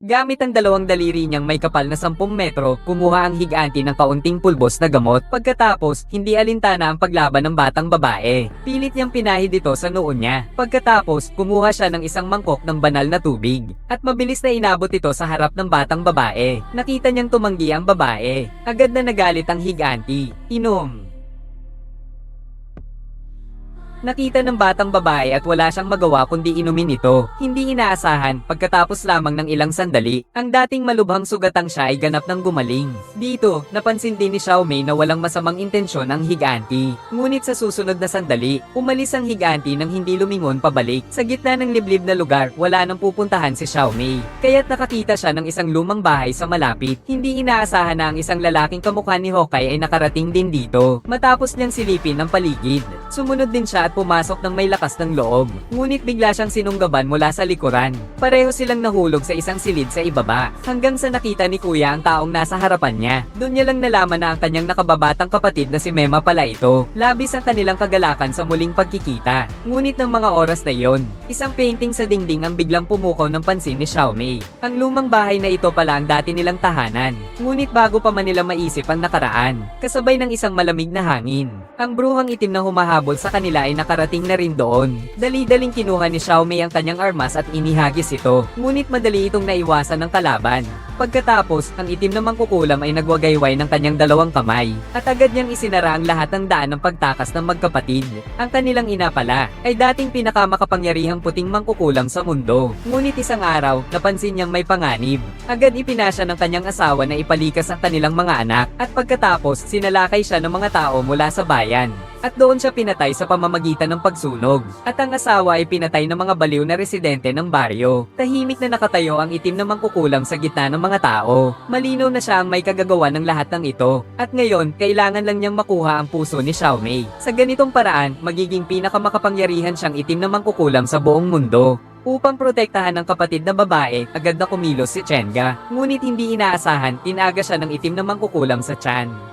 Gamit ang dalawang daliri niyang may kapal na 10 metro, kumuha ang higanti ng kaunting pulbos na gamot. Pagkatapos, hindi alintana ang paglaban ng batang babae. Pilit niyang pinahid ito sa noo niya. Pagkatapos, kumuha siya ng isang mangkok ng banal na tubig. At mabilis na inabot ito sa harap ng batang babae. Nakita niyang tumanggi ang babae. Agad na nagalit ang higanti. Inom. Nakita ng batang babae at wala siyang magawa kundi inumin ito. Hindi inaasahan, pagkatapos lamang ng ilang sandali, ang dating malubhang sugatang siya ay ganap ng gumaling. Dito, napansin din ni Xiaomei na walang masamang intensyon ang higanti. Ngunit sa susunod na sandali, umalis ang higanti nang hindi lumingon pabalik. Sa gitna ng liblib na lugar, wala nang pupuntahan si Xiaomei. Kaya't nakakita siya ng isang lumang bahay sa malapit. Hindi inaasahan na ang isang lalaking kamukha ni Hawkeye ay nakarating din dito. Matapos niyang silipin ang paligid, sumunod din siya at pumasok ng may lakas ng loob. Ngunit bigla siyang sinunggaban mula sa likuran. Pareho silang nahulog sa isang silid sa ibaba, hanggang sa nakita ni Kuya ang taong nasa harapan niya. Doon niya lang nalaman na ang kanyang nakababatang kapatid na si Mema pala ito. Labis ang kanilang kagalakan sa muling pagkikita. Ngunit ng mga oras na yon, isang painting sa dingding ang biglang pumukaw ng pansin ni Xiaomei. Ang lumang bahay na ito pala ang dati nilang tahanan. Ngunit bago pa man nila maisip ang nakaraan, kasabay ng isang malamig na hangin, ang bruhang itim na humahabol sa kanila ay nakarating na rin doon. Dali-daling kinuha ni Xiaomei ang kanyang armas at inihagis ito. Ngunit madali itong naiwasan ng kalaban. Pagkatapos, ang itim na mangkukulam ay nagwagayway ng kanyang dalawang kamay, at agad niyang isinara ang lahat ng daan ng pagtakas ng magkapatid. Ang kanilang ina pala ay dating pinakamakapangyarihang puting mangkukulam sa mundo. Ngunit isang araw, napansin niyang may panganib. Agad ipinasya ng kanyang asawa na ipalikas ang kanilang mga anak, at pagkatapos, sinalakay siya ng mga tao mula sa bayan. At doon siya pinatay sa pamamagitan ng pagsunog. At ang asawa ay pinatay ng mga baliw na residente ng baryo. Tahimik na nakatayo ang itim na mangkukulam sa gitna ng mga tao. Malinaw na siya ang may kagagawa ng lahat ng ito. At ngayon, kailangan lang niyang makuha ang puso ni Xiaomei. Sa ganitong paraan, magiging pinakamakapangyarihan siyang itim na mangkukulam sa buong mundo. Upang protektahan ng kapatid na babae, agad na kumilos si Chenga. Ngunit hindi inaasahan, tinaga siya ng itim na mangkukulam sa tiyan.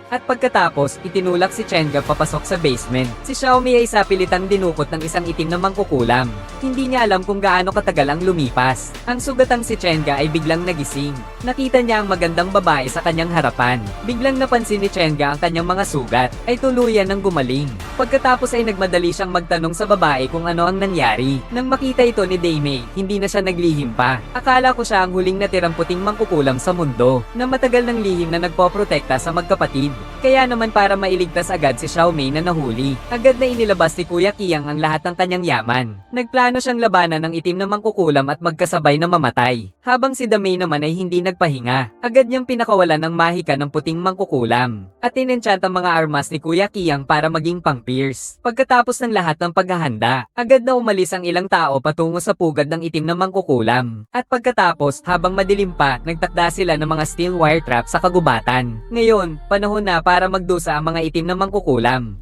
At pagkatapos, itinulak si Chenga papasok sa basement. Si Xiaomei ay sapilitang dinukot ng isang itim na mangkukulam. Hindi niya alam kung gaano katagal ang lumipas. Ang sugatang si Chenga ay biglang nagising. Nakita niya ang magandang babae sa kanyang harapan. Biglang napansin ni Chenga ang kanyang mga sugat, ay tuluyan ng gumaling. Pagkatapos ay nagmadali siyang magtanong sa babae kung ano ang nangyari. Nang makita ito ni Daimei, hindi na siya naglihim pa. Akala ko siya ang huling natirang puting mangkukulam sa mundo, na matagal ng lihim na nagpoprotekta sa magkapatid. Kaya naman para mailigtas agad si Xiaomei na nahuli, agad na inilabas ni Kuya Qiang ang lahat ng kanyang yaman. Nagplano siyang labanan ng itim na mangkukulam at magkasabay na mamatay. Habang si Damei naman ay hindi nagpahinga, agad niyang pinakawalan ng mahika ng puting mangkukulam. At inenchant ang mga armas ni Kuya Qiang para maging pang-pierce. Pagkatapos ng lahat ng paghahanda, agad na umalis ang ilang tao patungo sa pugad ng itim na mangkukulam. At pagkatapos, habang madilim pa, nagtakda sila ng mga steel wire trap sa kagubatan. Ngayon, panahon na para magdusa ang mga itim na mangkukulam.